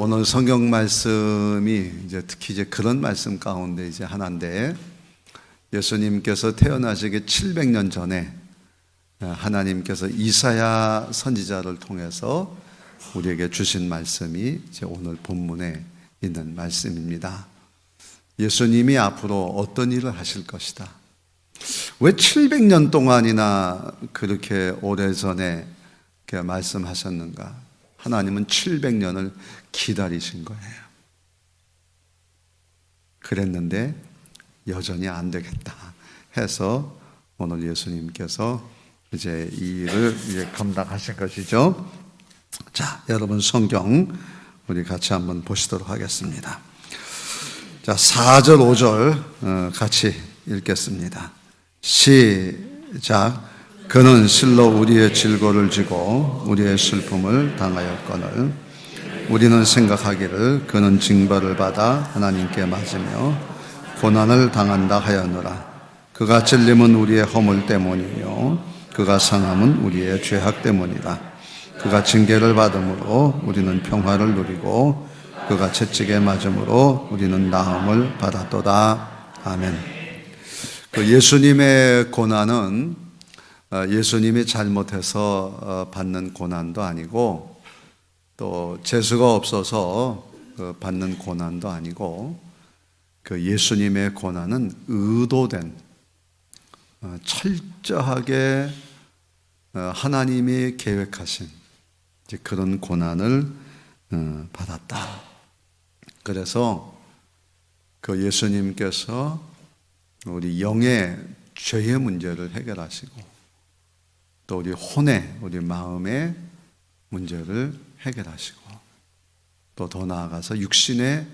오늘 성경 말씀이 특히 그런 말씀 가운데 하나인데, 예수님께서 태어나시기 700년 전에 하나님께서 이사야 선지자를 통해서 우리에게 주신 말씀이 오늘 본문에 있는 말씀입니다. 예수님이 앞으로 어떤 일을 하실 것이다. 왜 700년 동안이나 그렇게 오래전에 말씀하셨는가? 하나님은 700년을 기다리신 거예요. 그랬는데 여전히 안 되겠다 해서 오늘 예수님께서 이제 이 일을 감당하신 것이죠. 자, 여러분 성경 우리 같이 한번 보시도록 하겠습니다. 자, 4절, 5절 같이 읽겠습니다. 시작. 그는 실로 우리의 질고를 지고 우리의 슬픔을 당하였거늘 우리는 생각하기를 그는 징벌을 받아 하나님께 맞으며 고난을 당한다 하였노라. 그가 찔림은 우리의 허물 때문이요 그가 상함은 우리의 죄악 때문이라. 그가 징계를 받음으로 우리는 평화를 누리고 그가 채찍에 맞음으로 우리는 나음을 받았도다. 아멘. 그 예수님의 고난은 예수님이 잘못해서 받는 고난도 아니고 또 재수가 없어서 받는 고난도 아니고, 그 예수님의 고난은 의도된 철저하게 하나님이 계획하신 그런 고난을 받았다. 그래서 그 예수님께서 우리 영의 죄의 문제를 해결하시고 또 우리 혼의, 우리 마음의 문제를 해결하시고 또 더 나아가서 육신의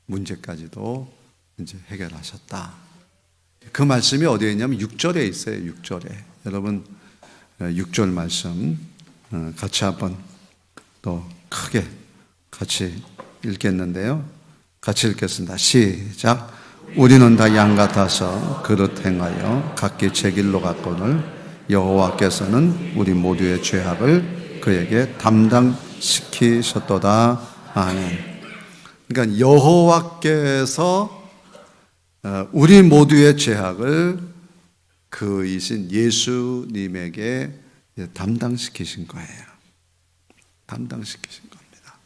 문제까지도 이제 해결하셨다. 그 말씀이 어디에 있냐면 6절에 있어요. 6절에. 여러분 6절 말씀 같이 한번 또 크게 같이 읽겠는데요. 같이 읽겠습니다. 시작. 우리는 다 양 같아서 그릇 행하여 각기 제 길로 갔거늘 여호와께서는 우리 모두의 죄악을 그에게 담당시키셨도다. 아멘. 그러니까 여호와께서 우리 모두의 죄악을 그이신 예수님에게 담당시키신 거예요. 담당시키신 겁니다.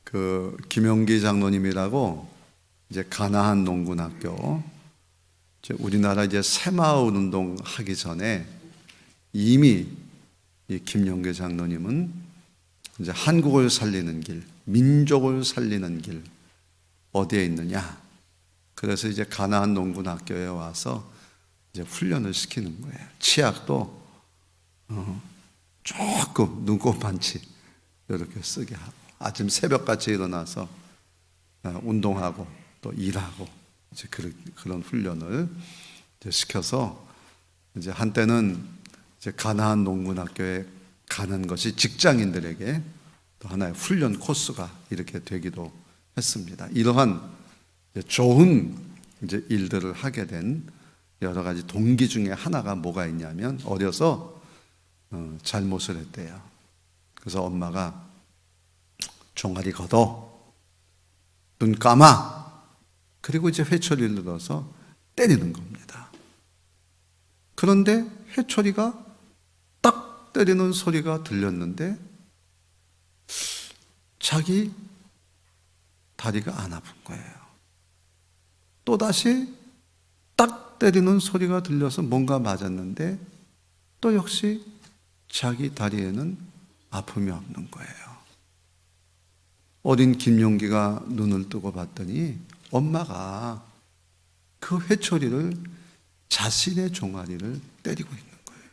그 김용기 장로님이라고 이제 가나안 농군학교, 우리나라 이제 새마을 운동 하기 전에 이미 이 김용기 장로님은 이제 한국을 살리는 길, 민족을 살리는 길 어디에 있느냐? 그래서 이제 가나안 농군학교에 와서 이제 훈련을 시키는 거예요. 치약도 조금 눈곱만치 이렇게 쓰게 하고 아침 새벽같이 일어나서 운동하고 또 일하고 이제 그런 훈련을 이제 시켜서 이제 한때는 이제 가나안 농군학교에 가는 것이 직장인들에게 또 하나의 훈련 코스가 이렇게 되기도 했습니다. 이러한 좋은 이제 일들을 하게 된 여러 가지 동기 중에 하나가 뭐가 있냐면 어려서 잘못을 했대요. 그래서 엄마가 종아리 걷어, 눈 감아, 그리고 이제 회초리를 넣어서 때리는 겁니다. 그런데 회초리가 딱 때리는 소리가 들렸는데 자기 다리가 안 아픈 거예요. 또다시 딱 때리는 소리가 들려서 뭔가 맞았는데 또 역시 자기 다리에는 아픔이 없는 거예요. 어린 김용기가 눈을 뜨고 봤더니 엄마가 그 회초리를 자신의 종아리를 때리고 있는 거예요.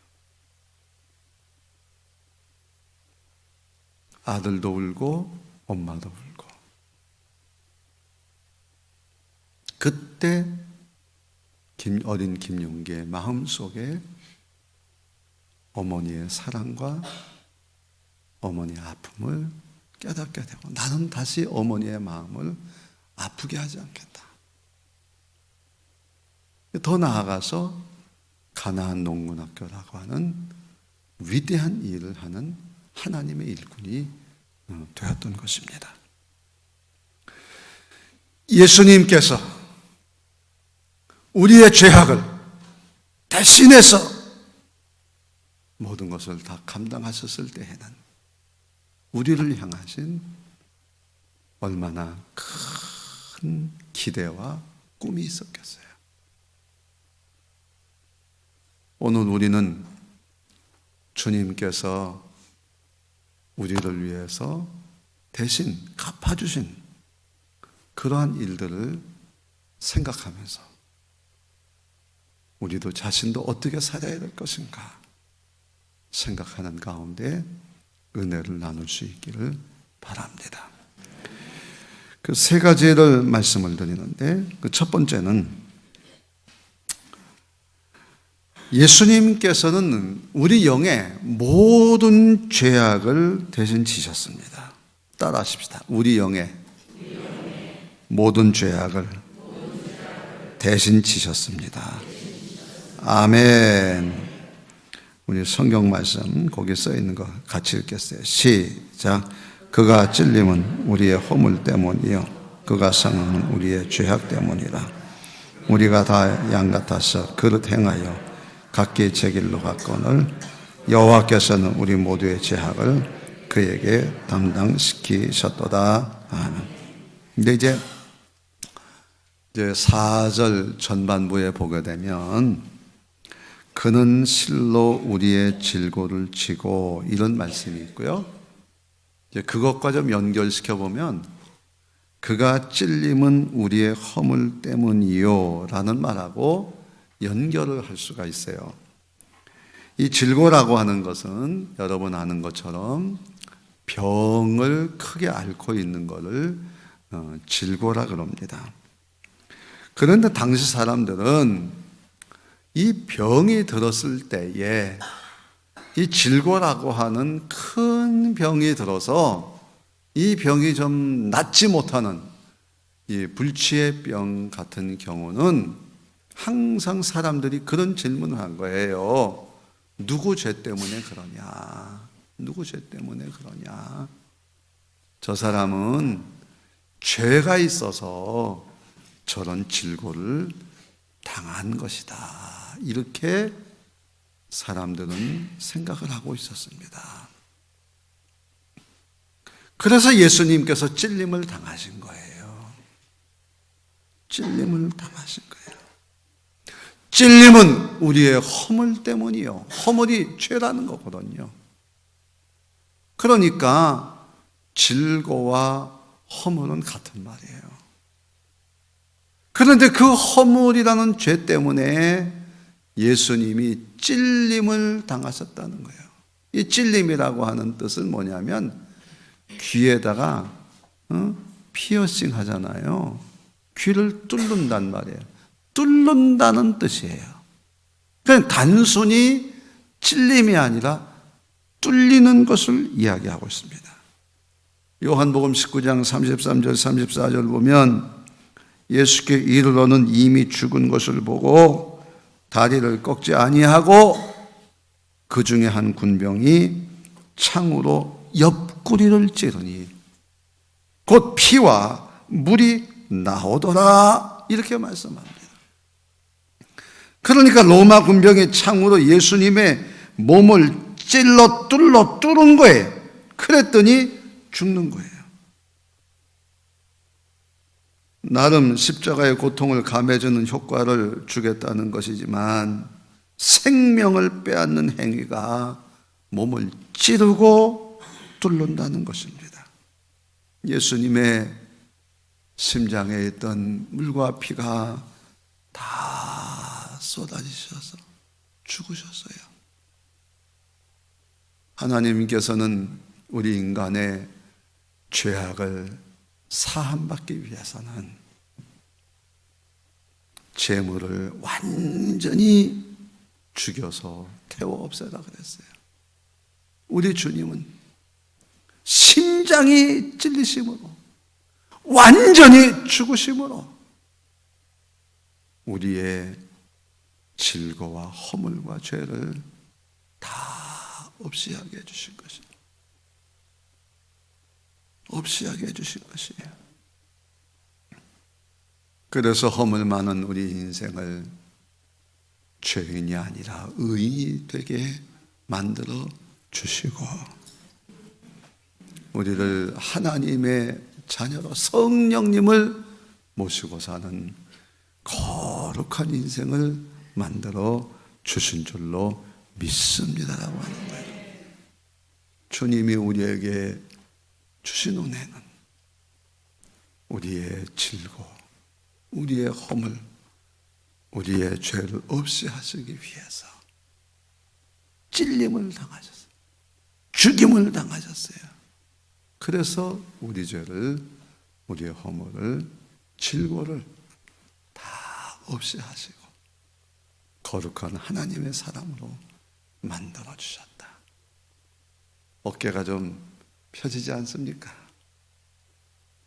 아들도 울고 엄마도 울고. 그때 어린 김용기의 마음속에 어머니의 사랑과 어머니의 아픔을 깨닫게 되고, 나는 다시 어머니의 마음을 아프게 하지 않겠다. 더 나아가서 가나안 농군학교라고 하는 위대한 일을 하는 하나님의 일꾼이 되었던 것입니다. 예수님께서 우리의 죄악을 대신해서 모든 것을 다 감당하셨을 때에는 우리를 향하신 얼마나 큰 기대와 꿈이 있었겠어요. 오늘 우리는 주님께서 우리를 위해서 대신 갚아주신 그러한 일들을 생각하면서 우리도 자신도 어떻게 살아야 될 것인가 생각하는 가운데 은혜를 나눌 수 있기를 바랍니다. 그 세 가지를 말씀을 드리는데, 그 첫 번째는 예수님께서는 우리 영의 모든 죄악을 대신 지셨습니다. 따라하십시다. 우리 영의 모든 죄악을 대신 지셨습니다. 아멘. 우리 성경 말씀 거기 써 있는 거 같이 읽겠어요. 시작. 그가 찔림은 우리의 허물 때문이요 그가 상함은 우리의 죄악 때문이라. 우리가 다 양 같아서 그릇 행하여 각기 제 길로 갔거늘 여호와께서는 우리 모두의 죄악을 그에게 담당시키셨도다. 아멘. 근데 이제 4절 전반부에 보게 되면 그는 실로 우리의 질고를 지고 이런 말씀이 있고요. 이제 그것과 좀 연결시켜 보면 그가 찔림은 우리의 허물 때문이요 라는 말하고 연결을 할 수가 있어요. 이 질고라고 하는 것은 여러분 아는 것처럼 병을 크게 앓고 있는 것을 질고라 그럽니다. 그런데 당시 사람들은 이 병이 들었을 때에 이 질고라고 하는 큰 병이 들어서 이 병이 좀 낫지 못하는 이 불치의 병 같은 경우는 항상 사람들이 그런 질문을 한 거예요. 누구 죄 때문에 그러냐? 누구 죄 때문에 그러냐? 저 사람은 죄가 있어서 저런 질고를 당한 것이다. 이렇게 사람들은 생각을 하고 있었습니다. 그래서 예수님께서 찔림을 당하신 거예요. 찔림을 당하신 거예요. 찔림은 우리의 허물 때문이요. 허물이 죄라는 거거든요. 그러니까 질고와 허물은 같은 말이에요. 그런데 그 허물이라는 죄 때문에 예수님이 찔림을 당하셨다는 거예요. 이 찔림이라고 하는 뜻은 뭐냐면 귀에다가 피어싱 하잖아요. 귀를 뚫는단 말이에요. 뚫는다는 뜻이에요. 그냥 단순히 찔림이 아니라 뚫리는 것을 이야기하고 있습니다. 요한복음 19장 33절 34절 보면 예수께 이르러는 이미 죽은 것을 보고 다리를 꺾지 아니하고 그 중에 한 군병이 창으로 옆구리를 찌르니 곧 피와 물이 나오더라 이렇게 말씀합니다. 그러니까 로마 군병이 창으로 예수님의 몸을 찔러 뚫은 거예요. 그랬더니 죽는 거예요. 나름 십자가의 고통을 감해주는 효과를 주겠다는 것이지만 생명을 빼앗는 행위가 몸을 찌르고 뚫는다는 것입니다. 예수님의 심장에 있던 물과 피가 다 쏟아지셔서 죽으셨어요. 하나님께서는 우리 인간의 죄악을 사함받기 위해서는 재물을 완전히 죽여서 태워 없애라 그랬어요. 우리 주님은 심장이 찔리심으로 완전히 죽으심으로 우리의 질고와 허물과 죄를 다 없이 하게 해주신 것입니다. 없이 하게 해주신 것이에요. 그래서 허물 많은 우리 인생을 죄인이 아니라 의인이 되게 만들어 주시고, 우리를 하나님의 자녀로 성령님을 모시고 사는 거룩한 인생을 만들어 주신 줄로 믿습니다라고 하는 거예요. 주님이 우리에게 주신 은혜는 우리의 질고, 우리의 허물, 우리의 죄를 없이 하시기 위해서 찔림을 당하셨어요. 죽임을 당하셨어요. 그래서 우리 죄를, 우리의 허물을, 질고를 다 없이 하시고 거룩한 하나님의 사람으로 만들어 주셨다. 어깨가 좀 펴지지 않습니까?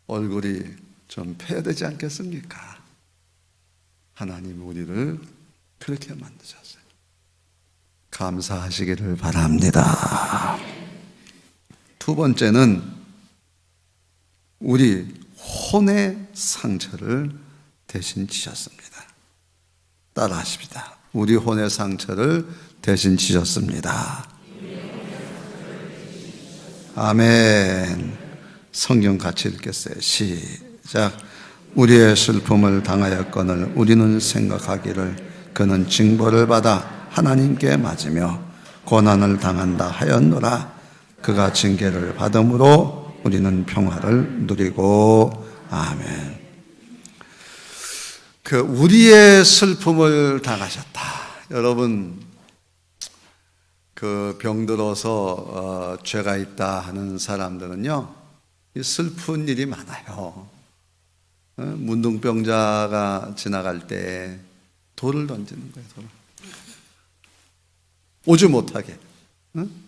얼굴이 좀 펴야 되지 않겠습니까? 하나님 우리를 그렇게 만드셨어요. 감사하시기를 바랍니다. 두 번째는 우리 혼의 상처를 대신 지셨습니다. 따라하십니다. 우리 혼의 상처를 대신 지셨습니다. 아멘. 성경 같이 읽겠어요. 시작. 우리의 슬픔을 당하였거늘 우리는 생각하기를 그는 징벌을 받아 하나님께 맞으며 고난을 당한다 하였노라. 그가 징계를 받음으로 우리는 평화를 누리고. 아멘. 우리의 슬픔을 당하셨다. 여러분, 병들어서 죄가 있다 하는 사람들은요, 슬픈 일이 많아요. 문둥병자가 지나갈 때 돌을 던지는 거예요. 돌을. 오지 못하게.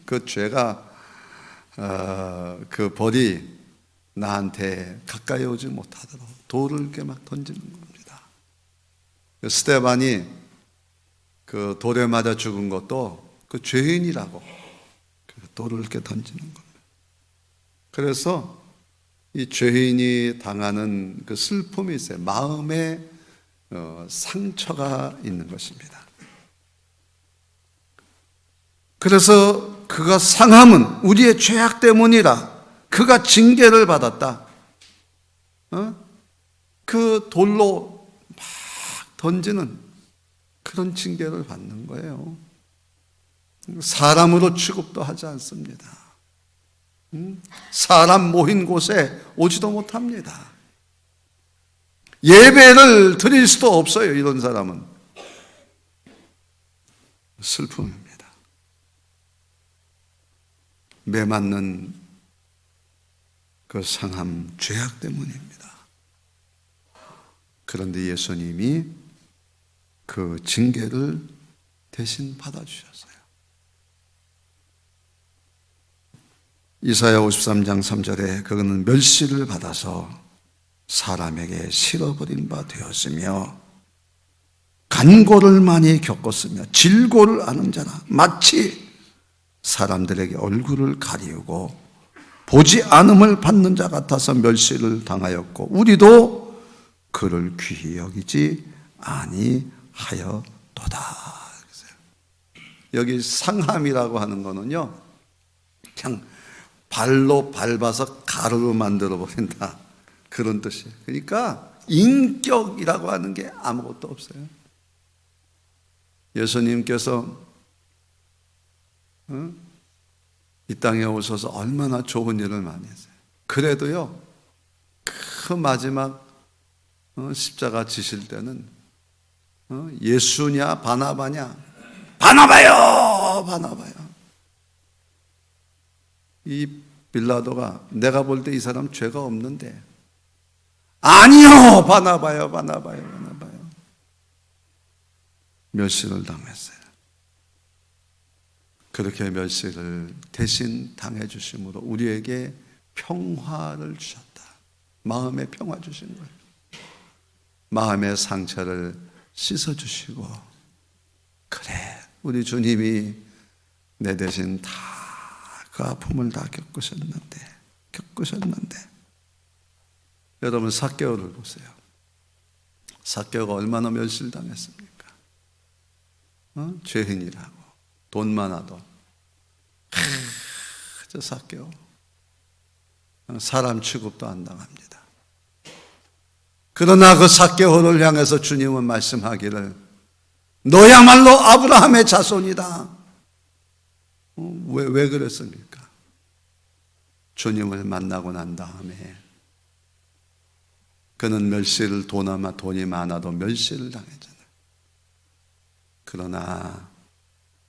그 죄가, 그 벌이 나한테 가까이 오지 못하도록 돌을 이렇게 막 던지는 겁니다. 스데반이 그 돌에 맞아 죽은 것도 그 죄인이라고 돌을 이렇게 던지는 겁니다. 그래서 이 죄인이 당하는 그 슬픔이 있어요. 마음에 상처가 있는 것입니다. 그래서 그가 상함은 우리의 죄악 때문이라. 그가 징계를 받았다. 그 돌로 막 던지는 그런 징계를 받는 거예요. 사람으로 취급도 하지 않습니다. 사람 모인 곳에 오지도 못합니다. 예배를 드릴 수도 없어요. 이런 사람은. 슬픔입니다. 매맞는 그 상함, 죄악 때문입니다. 그런데 예수님이 그 징계를 대신 받아주셨어요. 이사야 53장 3절에 그는 멸시를 받아서 사람에게 실어버린 바 되었으며 간고를 많이 겪었으며 질고를 아는 자라. 마치 사람들에게 얼굴을 가리우고 보지 않음을 받는 자 같아서 멸시를 당하였고 우리도 그를 귀히 여기지 아니하였도다. 여기 상함이라고 하는 거는요, 그냥 발로 밟아서 가루로 만들어 버린다, 그런 뜻이에요. 그러니까 인격이라고 하는 게 아무것도 없어요. 예수님께서 이 땅에 오셔서 얼마나 좋은 일을 많이 했어요. 그래도요, 그 마지막 십자가 지실 때는 예수냐 바나바냐, 바나바요, 바나바요. 이 빌라도가 내가 볼 때 이 사람 죄가 없는데, 아니요, 바나바요, 바나바요, 바나바요. 멸시를 당했어요. 그렇게 멸시를 대신 당해 주심으로 우리에게 평화를 주셨다. 마음의 평화 주신 거예요. 마음의 상처를 씻어 주시고, 그래, 우리 주님이 내 대신 다 그 아픔을 다 겪으셨는데 겪으셨는데 여러분 삭개오를 보세요. 삭개오가 얼마나 멸실당했습니까? 죄인이라고 돈만 하던 저 삭개오 사람 취급도 안 당합니다. 그러나 그 삭개오를 향해서 주님은 말씀하기를 너야말로 아브라함의 자손이다. 왜 그랬습니까? 주님을 만나고 난 다음에 그는 멸시를 돈이 많아도 멸시를 당했잖아요. 그러나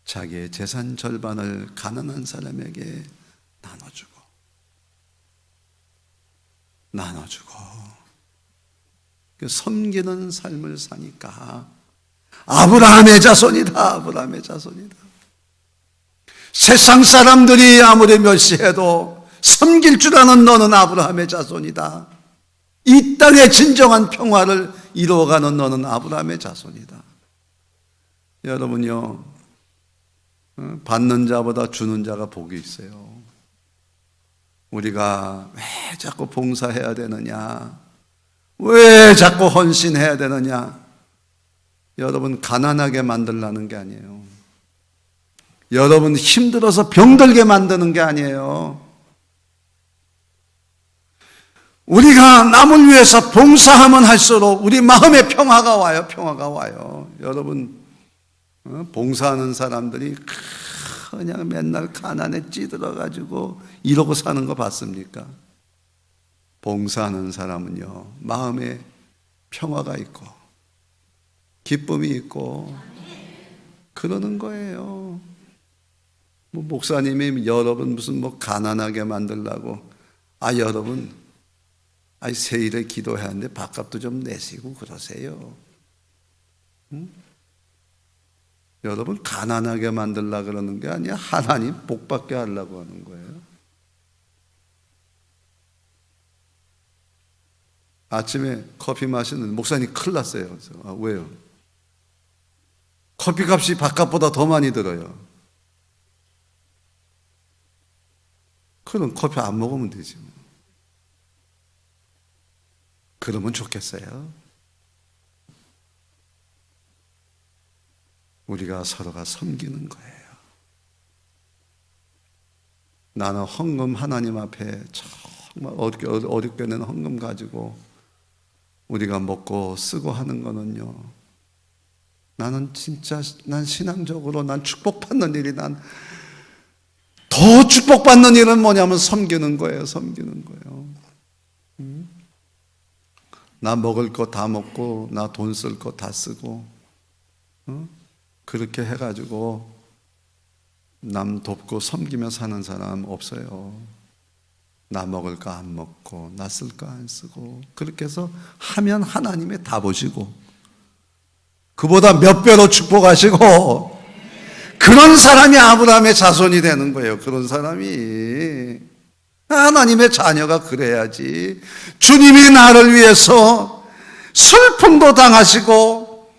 자기의 재산 절반을 가난한 사람에게 나눠주고 섬기는 삶을 사니까 아브라함의 자손이다. 아브라함의 자손이다. 세상 사람들이 아무리 멸시해도 섬길 줄 아는 너는 아브라함의 자손이다. 이 땅의 진정한 평화를 이루어가는 너는 아브라함의 자손이다. 여러분요, 받는 자보다 주는 자가 복이 있어요. 우리가 왜 자꾸 봉사해야 되느냐, 왜 자꾸 헌신해야 되느냐. 여러분 가난하게 만들라는 게 아니에요. 여러분 힘들어서 병들게 만드는 게 아니에요. 우리가 남을 위해서 봉사하면 할수록 우리 마음에 평화가 와요. 평화가 와요. 여러분 봉사하는 사람들이 그냥 맨날 가난에 찌들어가지고 이러고 사는 거 봤습니까? 봉사하는 사람은요 마음에 평화가 있고 기쁨이 있고 그러는 거예요. 목사님이 여러분 무슨 가난하게 만들라고 여러분 세일에 기도해야 하는데 밥값도 좀 내시고 그러세요. 응? 여러분 가난하게 만들려고 그러는 게 아니야. 하나님 복받게 하려고 하는 거예요. 아침에 커피 마시는 목사님 큰일 났어요. 그래서 왜요? 커피값이 밥값보다 더 많이 들어요. 그럼 커피 안 먹으면 되지 뭐. 그러면 좋겠어요. 우리가 서로가 섬기는 거예요. 나는 헌금 하나님 앞에 정말 어렵게 낸 헌금 가지고 우리가 먹고 쓰고 하는 거는요, 나는 진짜 난 신앙적으로 난 축복받는 일이 난 더 축복받는 일은 뭐냐면 섬기는 거예요. 섬기는 거예요. 나 먹을 거 다 먹고 나 돈 쓸 거 다 쓰고 그렇게 해가지고 남 돕고 섬기며 사는 사람 없어요. 나 먹을 거 안 먹고 나 쓸 거 안 쓰고 그렇게 해서 하면 하나님의 다 보시고 그보다 몇 배로 축복하시고 그런 사람이 아브라함의 자손이 되는 거예요. 그런 사람이 하나님의 자녀가 그래야지. 주님이 나를 위해서 슬픔도 당하시고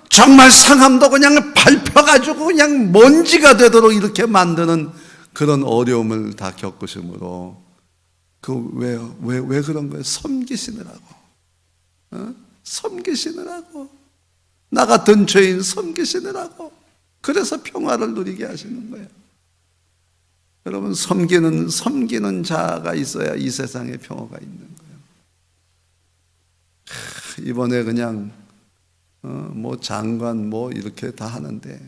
정말 상함도 그냥 밟혀가지고 그냥 먼지가 되도록 이렇게 만드는 그런 어려움을 다 겪으심으로 왜 그런 거예요? 섬기시느라고. 섬기시느라고. 나 같은 죄인 섬기시느라고. 그래서 평화를 누리게 하시는 거예요. 여러분 섬기는 자가 있어야 이 세상에 평화가 있는 거예요. 이번에 그냥 장관 이렇게 다 하는데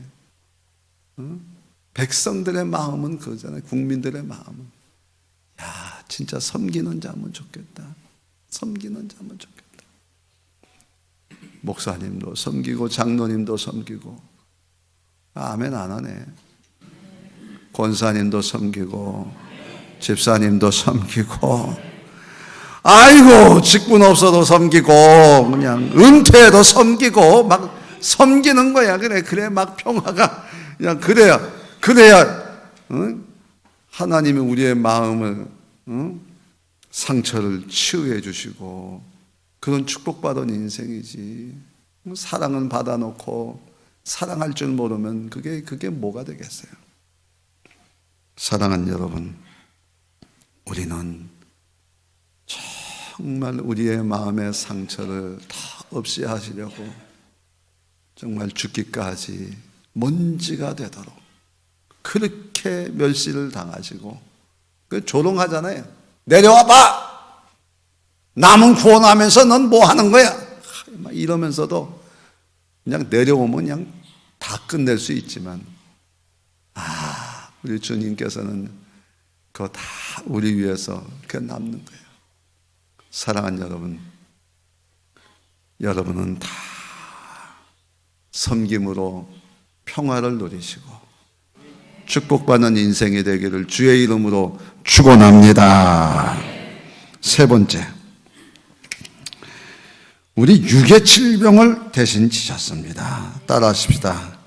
백성들의 마음은 그거잖아요. 국민들의 마음은 진짜 섬기는 자면 좋겠다. 섬기는 자면 좋겠다. 목사님도 섬기고 장로님도 섬기고 아멘 안 하네. 권사님도 섬기고 집사님도 섬기고 아이고 직분 없어도 섬기고 그냥 은퇴해도 섬기고 막 섬기는 거야. 그래 막 평화가 그냥 그래야 하나님이 우리의 마음을 상처를 치유해 주시고 그런 축복받은 인생이지. 사랑은 받아놓고 사랑할 줄 모르면 그게 뭐가 되겠어요? 사랑하는 여러분, 우리는 정말 우리의 마음의 상처를 다 없이 하시려고 정말 죽기까지 먼지가 되도록 그렇게 멸시를 당하시고, 그 조롱하잖아요. 내려와봐! 남은 구원하면서 넌 뭐 하는 거야? 이러면서도 그냥 내려오면 그냥 다 끝낼 수 있지만, 우리 주님께서는 그거 다 우리 위해서 그 남는 거예요. 사랑하는 여러분, 여러분은 다 섬김으로 평화를 누리시고 축복받는 인생이 되기를 주의 이름으로 축원합니다. 세 번째, 우리 육의 질병을 대신 지셨습니다. 따라하십시다.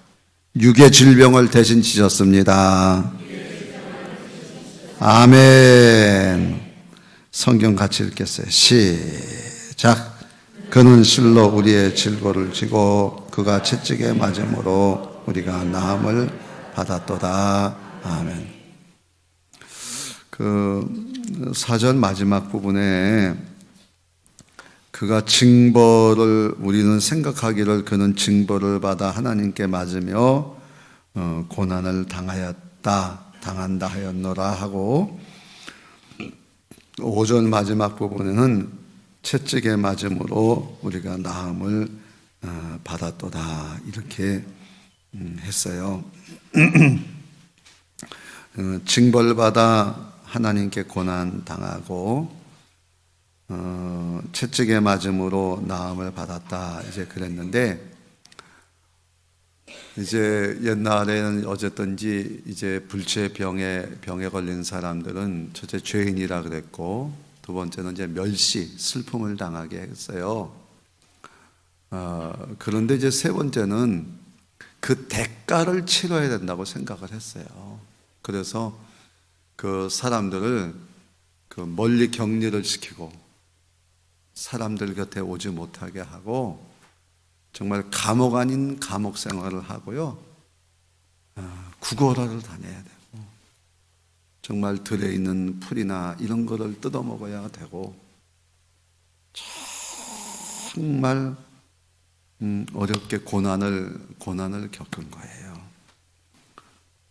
육의 질병을 대신 지셨습니다. 아멘. 성경 같이 읽겠어요. 시작. 그는 실로 우리의 질고를 지고 그가 채찍에 맞음으로 우리가 나음을 받았도다. 아멘. 그 4절 마지막 부분에 그가 징벌을, 우리는 생각하기를 그는 징벌을 받아 하나님께 맞으며 고난을 당한다 하였노라 하고, 5절 마지막 부분에는 채찍에 맞음으로 우리가 나음을 받았도다 이렇게 했어요. 징벌받아 하나님께 고난 당하고 채찍에 맞음으로 나음을 받았다 이제 그랬는데, 이제 옛날에는 어쨌든지 이제 불치병에 걸린 사람들은 첫째 죄인이라 그랬고, 두 번째는 이제 멸시, 슬픔을 당하게 했어요. 그런데 이제 세 번째는 그 대가를 치러야 된다고 생각을 했어요. 그래서 그 사람들을 그 멀리 격리를 시키고 사람들 곁에 오지 못하게 하고 정말 감옥 아닌 감옥 생활을 하고요. 구걸하러 다녀야 되고 정말 들에 있는 풀이나 이런 거를 뜯어 먹어야 되고 정말 어렵게 고난을 겪은 거예요.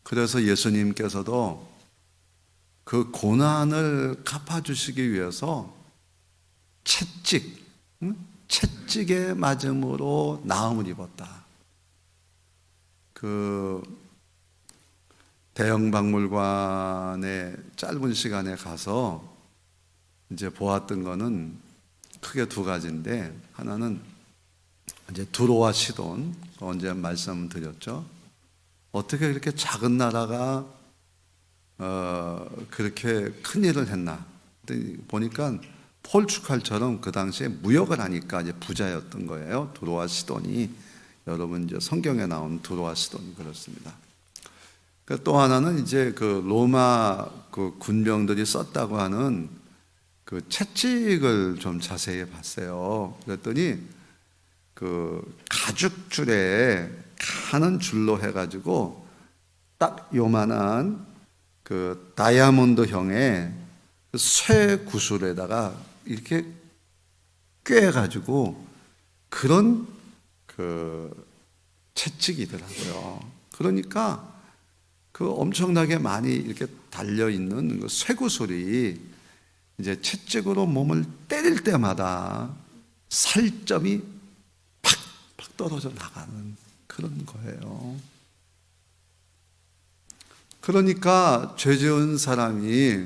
그래서 예수님께서도 그 고난을 갚아주시기 위해서 채찍에 맞음으로 나음을 입었다. 그 대형 박물관에 짧은 시간에 가서 이제 보았던 거는 크게 두 가지인데, 하나는 이제 두로와 시돈, 언제 말씀드렸죠. 어떻게 그렇게 작은 나라가 그렇게 큰 일을 했나? 보니까 포르투갈처럼 그 당시에 무역을 하니까 이제 부자였던 거예요. 두로와 시돈이, 여러분 이제 성경에 나온 두로와 시돈이 그렇습니다. 또 하나는 이제 그 로마 그 군병들이 썼다고 하는 그 채찍을 좀 자세히 봤어요. 그랬더니 그 가죽줄에 가는 줄로 해가지고 딱 요만한 그 다이아몬드형의 쇠 구슬에다가 이렇게 꿰가지고 그런 그 채찍이더라고요. 그러니까 그 엄청나게 많이 이렇게 달려있는 그 쇠구슬이 이제 채찍으로 몸을 때릴 때마다 살점이 팍팍 떨어져 나가는 그런 거예요. 그러니까 죄 지은 사람이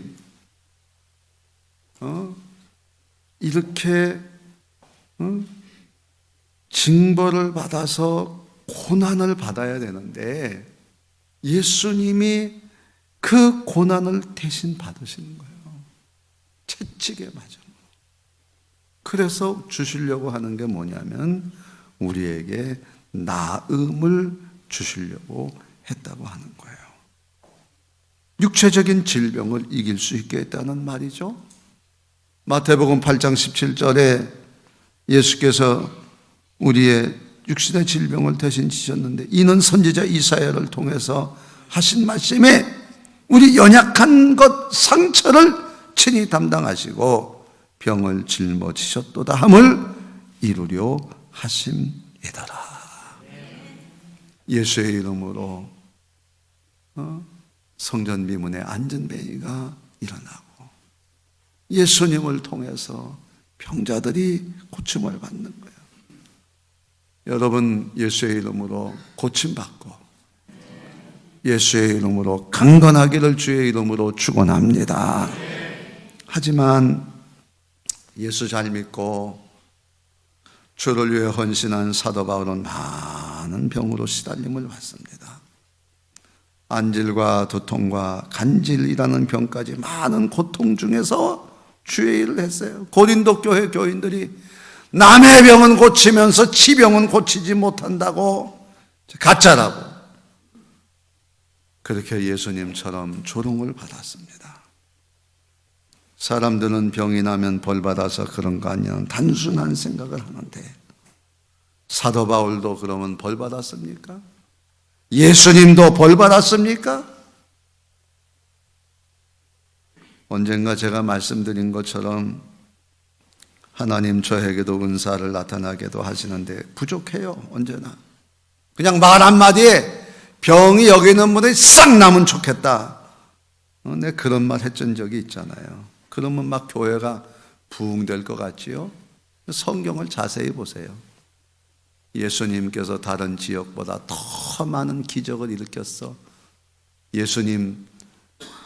이렇게 징벌을 받아서 고난을 받아야 되는데 예수님이 그 고난을 대신 받으시는 거예요. 채찍에 맞아. 그래서 주시려고 하는 게 뭐냐면 우리에게 나음을 주시려고 했다고 하는 거예요. 육체적인 질병을 이길 수 있게 했다는 말이죠. 마태복음 8장 17절에 예수께서 우리의 육신의 질병을 대신 지셨는데 이는 선지자 이사야를 통해서 하신 말씀에 우리 연약한 것 상처를 친히 담당하시고 병을 짊어지셨도다 함을 이루려 하심이더라. 예수의 이름으로 성전 미문에 안전뱅이가 일어나고 예수님을 통해서 병자들이 고침을 받는 거예요. 여러분, 예수의 이름으로 고침받고 예수의 이름으로 강건하기를 주의 이름으로 축원합니다. 하지만 예수 잘 믿고 주를 위해 헌신한 사도 바울은 많은 병으로 시달림을 받습니다. 안질과 두통과 간질이라는 병까지 많은 고통 중에서 주의 일을 했어요. 고린도 교회 교인들이 남의 병은 고치면서 지 병은 고치지 못한다고 가짜라고 그렇게 예수님처럼 조롱을 받았습니다. 사람들은 병이 나면 벌 받아서 그런 거 아니냐는 단순한 생각을 하는데 사도 바울도 그러면 벌 받았습니까? 예수님도 벌 받았습니까? 언젠가 제가 말씀드린 것처럼 하나님 저에게도 은사를 나타나게도 하시는데 부족해요. 언제나 그냥 말 한마디에 병이 여기 있는 분들이 싹 나면 좋겠다. 내 그런 말 했던 적이 있잖아요. 그러면 막 교회가 부흥될 것 같지요? 성경을 자세히 보세요. 예수님께서 다른 지역보다 더 많은 기적을 일으켰어. 예수님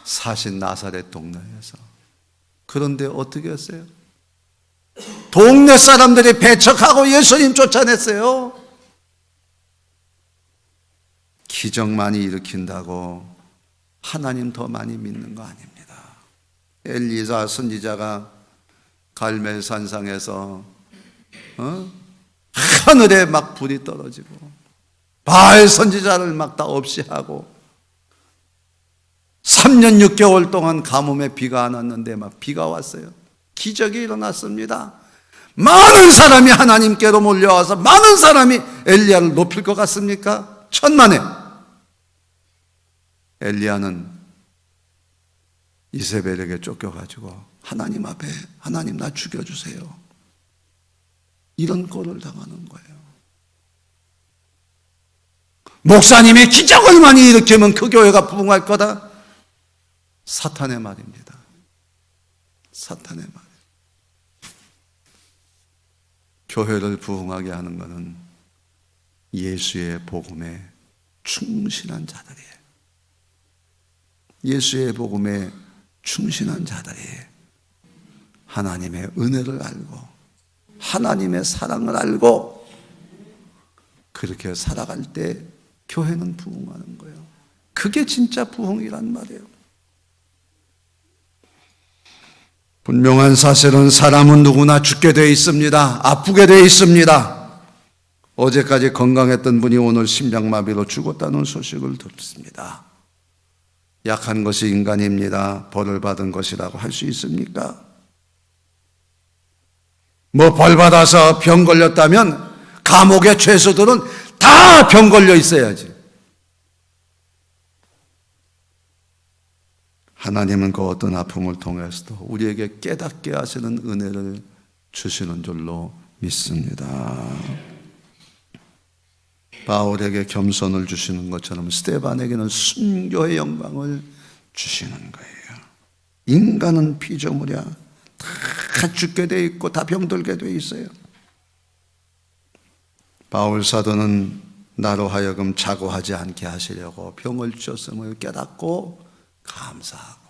사신 나사렛 동네에서. 그런데 어떻게 했어요? 동네 사람들이 배척하고 예수님 쫓아냈어요. 기적 많이 일으킨다고 하나님 더 많이 믿는 거 아닙니다. 엘리사 선지자가 갈멜 산상에서 하늘에 막 불이 떨어지고 바알 선지자를 막 다 없이 하고 3년 6개월 동안 가뭄에 비가 안 왔는데 막 비가 왔어요. 기적이 일어났습니다. 많은 사람이 하나님께로 몰려와서 많은 사람이 엘리야를 높일 것 같습니까? 천만에. 엘리야는 이세벨에게 쫓겨가지고 하나님 앞에 하나님 나 죽여주세요. 이런 꼴을 당하는 거예요. 목사님이 기적을 많이 일으키면 그 교회가 부흥할 거다. 사탄의 말입니다. 사탄의 말. 교회를 부흥하게 하는 것은 예수의 복음에 충실한 자들이에요. 예수의 복음에 충실한 자들이 하나님의 은혜를 알고 하나님의 사랑을 알고 그렇게 살아갈 때 교회는 부흥하는 거예요. 그게 진짜 부흥이란 말이에요. 분명한 사실은 사람은 누구나 죽게 되어 있습니다. 아프게 되어 있습니다. 어제까지 건강했던 분이 오늘 심장마비로 죽었다는 소식을 듣습니다. 약한 것이 인간입니다. 벌을 받은 것이라고 할 수 있습니까? 뭐 벌 받아서 병 걸렸다면 감옥의 죄수들은 다 병 걸려 있어야지. 하나님은 그 어떤 아픔을 통해서도 우리에게 깨닫게 하시는 은혜를 주시는 줄로 믿습니다. 바울에게 겸손을 주시는 것처럼 스데반에게는 순교의 영광을 주시는 거예요. 인간은 피조물이야. 다 죽게 돼 있고 다 병들게 돼 있어요. 바울 사도는 나로 하여금 자고하지 않게 하시려고 병을 주셨음을 깨닫고 감사하고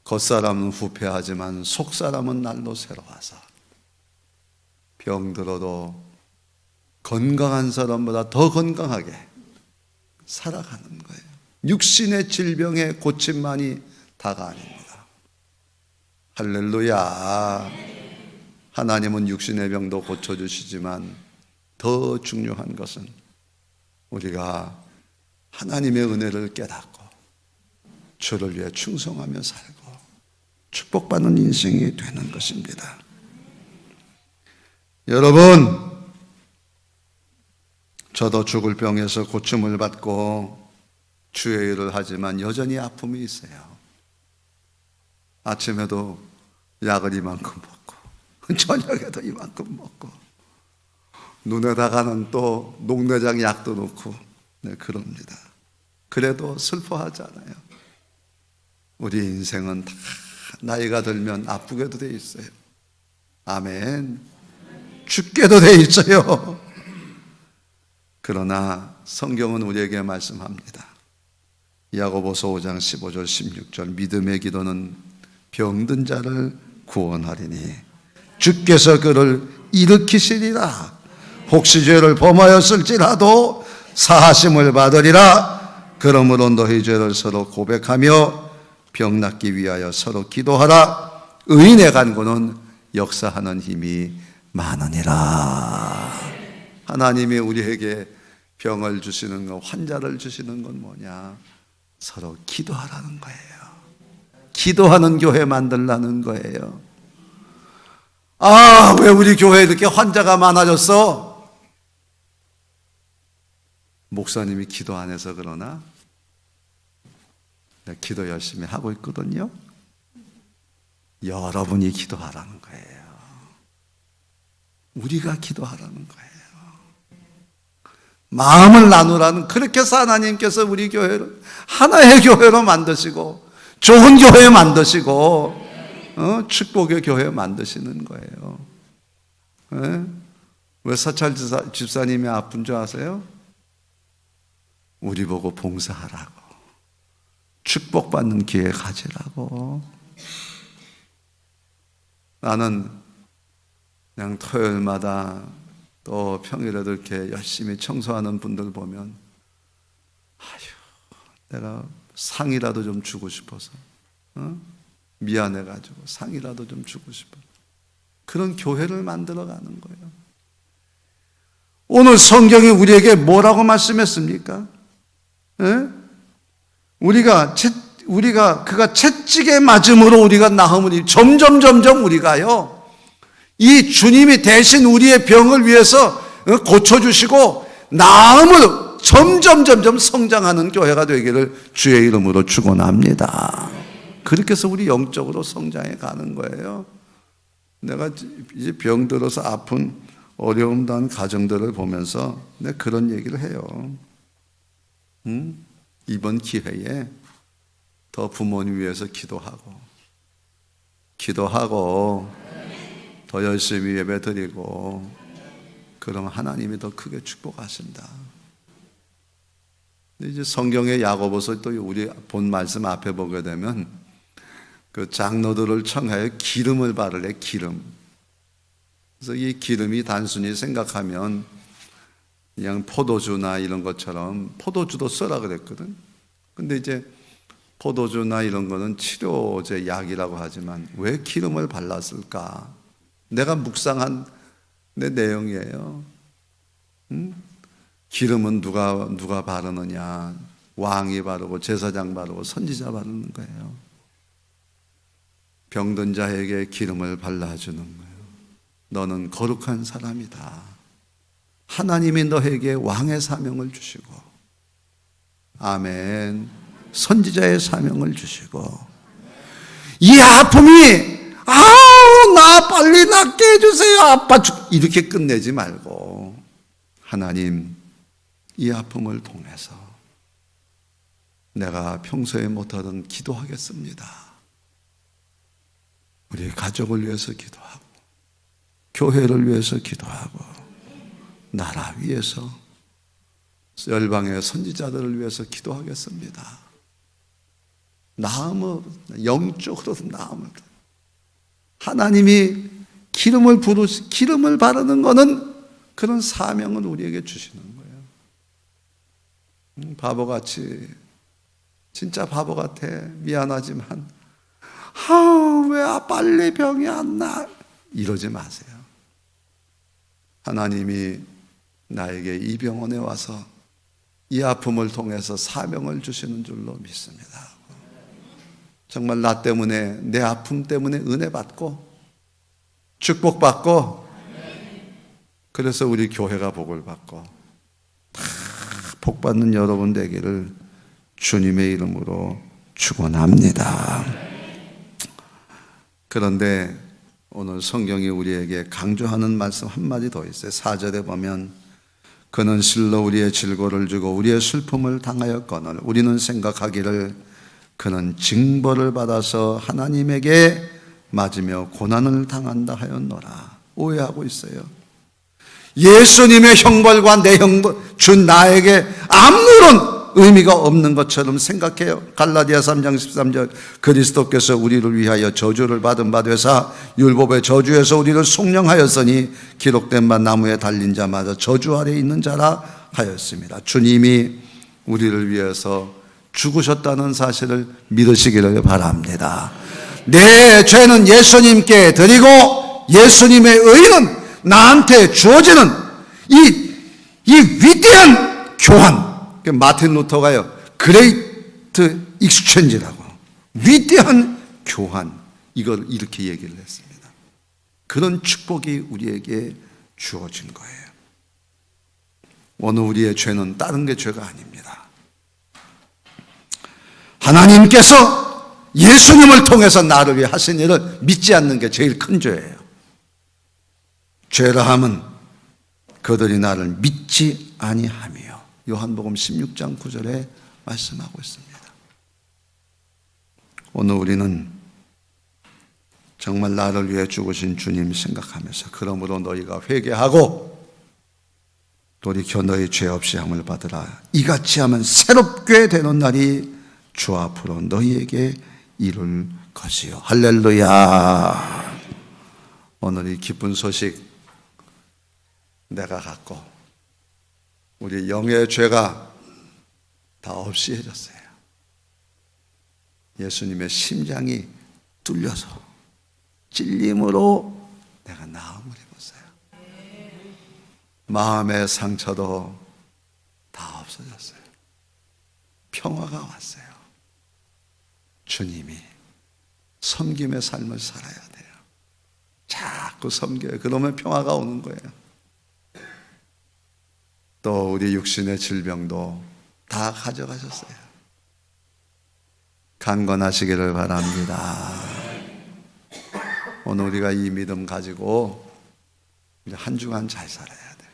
겉사람은 후패하지만 속사람은 날로 새로워서 병들어도 건강한 사람보다 더 건강하게 살아가는 거예요. 육신의 질병의 고침만이 다가 아닙니다. 할렐루야. 하나님은 육신의 병도 고쳐주시지만 더 중요한 것은 우리가 하나님의 은혜를 깨닫고 주를 위해 충성하며 살고 축복받는 인생이 되는 것입니다. 여러분, 저도 죽을 병에서 고침을 받고 주의 일을 하지만 여전히 아픔이 있어요. 아침에도 약을 이만큼 먹고 저녁에도 이만큼 먹고 눈에다가는 또 녹내장 약도 넣고 네, 그럽니다. 그래도 슬퍼하잖아요. 우리 인생은 다 나이가 들면 아프게도 돼 있어요. 아멘. 죽게도 돼 있어요. 그러나 성경은 우리에게 말씀합니다. 야고보서 5장 15절 16절 믿음의 기도는 병든 자를 구원하리니 주께서 그를 일으키시리라. 혹시 죄를 범하였을지라도 사하심을 받으리라. 그러므로 너희 죄를 서로 고백하며 병 낫기 위하여 서로 기도하라. 의인의 간구는 역사하는 힘이 많으니라. 하나님이 우리에게 병을 주시는 것, 환자를 주시는 건 뭐냐? 서로 기도하라는 거예요. 기도하는 교회 만들라는 거예요. 아, 왜 우리 교회에 이렇게 환자가 많아졌어? 목사님이 기도 안 해서 그러나? 내가 기도 열심히 하고 있거든요. 여러분이 기도하라는 거예요. 우리가 기도하라는 거예요. 마음을 나누라는, 그렇게 해서 하나님께서 우리 교회를 하나의 교회로 만드시고 좋은 교회 만드시고 축복의 교회 만드시는 거예요. 왜 사찰 집사님이 아픈 줄 아세요? 우리 보고 봉사하라고, 축복받는 기회 가지라고. 나는 그냥 토요일마다 또 평일에도 이렇게 열심히 청소하는 분들 보면 내가 상이라도 좀 주고 싶어서, 미안해가지고 상이라도 좀 주고 싶어. 그런 교회를 만들어 가는 거예요. 오늘 성경이 우리에게 뭐라고 말씀했습니까? 우리가 그가 채찍에 맞음으로 우리가 나음을 점점 우리가요, 이 주님이 대신 우리의 병을 위해서 고쳐주시고 나음을 점점 성장하는 교회가 되기를 주의 이름으로 축원합니다. 그렇게 해서 우리 영적으로 성장해 가는 거예요. 내가 이제 병들어서 아픈 어려움 단 가정들을 보면서 내가 그런 얘기를 해요. 이번 기회에 더 부모님 위해서 기도하고 더 열심히 예배 드리고 그러면 하나님이 더 크게 축복하신다. 이제 성경의 야고보서 또 우리 본 말씀 앞에 보게 되면 그 장로들을 청하여 기름을 바르래, 기름. 그래서 이 기름이 단순히 생각하면 그냥 포도주나 이런 것처럼 포도주도 써라 그랬거든. 근데 이제 포도주나 이런 거는 치료제 약이라고 하지만 왜 기름을 발랐을까? 내가 묵상한 내 내용이에요. 기름은 누가 바르느냐? 왕이 바르고 제사장 바르고 선지자 바르는 거예요. 병든 자에게 기름을 발라주는 거예요. 너는 거룩한 사람이다. 하나님이 너에게 왕의 사명을 주시고, 아멘, 선지자의 사명을 주시고, 이 아픔이 나 빨리 낫게 해주세요 아빠 이렇게 끝내지 말고, 하나님 이 아픔을 통해서 내가 평소에 못하던 기도하겠습니다. 우리 가족을 위해서 기도하고 교회를 위해서 기도하고 나라 위해서 열방의 선지자들을 위해서 기도하겠습니다. 나음을 영적으로도 나음을, 하나님이 기름을 바르는 것은 그런 사명을 우리에게 주시는 거예요. 바보같이, 진짜 바보 같아, 미안하지만 왜 빨리 병이 안 나? 이러지 마세요. 하나님이 나에게 이 병원에 와서 이 아픔을 통해서 사명을 주시는 줄로 믿습니다. 정말 나 때문에, 내 아픔 때문에 은혜 받고 축복받고, 그래서 우리 교회가 복을 받고 다 복받는 여러분 되기를 주님의 이름으로 축원합니다. 그런데 오늘 성경이 우리에게 강조하는 말씀 한마디 더 있어요. 4절에 보면 그는 실로 우리의 질고를 주고 우리의 슬픔을 당하였거늘 우리는 생각하기를 그는 징벌을 받아서 하나님에게 맞으며 고난을 당한다 하였노라. 오해하고 있어요. 예수님의 형벌과 내 형벌 준 나에게 아무런 의미가 없는 것처럼 생각해요. 갈라디아 3장 13절 그리스도께서 우리를 위하여 저주를 받은 바 되사 율법의 저주에서 우리를 속량하였으니 기록된 바 나무에 달린 자마저 저주 아래 있는 자라 하였습니다. 주님이 우리를 위해서 죽으셨다는 사실을 믿으시기를 바랍니다. 내 죄는 예수님께 드리고 예수님의 의는 나한테 주어지는 이 위대한 교환, 마틴 루터가요 그레이트 익스체인지라고 위대한 교환, 이걸 이렇게 얘기를 했습니다. 그런 축복이 우리에게 주어진 거예요. 오늘 우리의 죄는 다른 게 죄가 아닙니다. 하나님께서 예수님을 통해서 나를 위해 하신 일을 믿지 않는 게 제일 큰 죄예요. 죄라 함은 그들이 나를 믿지 아니하며, 요한복음 16장 9절에 말씀하고 있습니다. 오늘 우리는 정말 나를 위해 죽으신 주님 생각하면서 그러므로 너희가 회개하고 돌이켜 너희 죄 없이 함을 받으라. 이같이 하면 새롭게 되는 날이 주 앞으로 너희에게 이룰 것이요. 할렐루야. 오늘 이 기쁜 소식 내가 갖고 우리 영의 죄가 다 없이 해졌어요. 예수님의 심장이 뚫려서 찔림으로 내가 나음을 입었어요. 마음의 상처도 다 없어졌어요. 평화가 왔어요. 주님이 섬김의 삶을 살아야 돼요. 자꾸 섬겨요. 그러면 평화가 오는 거예요. 또 우리 육신의 질병도 다 가져가셨어요. 강건하시기를 바랍니다. 오늘 우리가 이 믿음 가지고 한 주간 잘 살아야 돼요.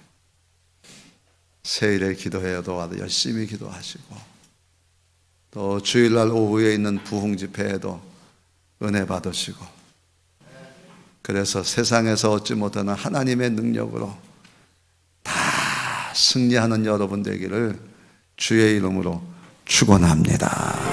세일에 기도해도 열심히 기도하시고, 또 주일날 오후에 있는 부흥 집회에도 은혜 받으시고, 그래서 세상에서 얻지 못하는 하나님의 능력으로 다 승리하는 여러분 되기를 주의 이름으로 축원합니다.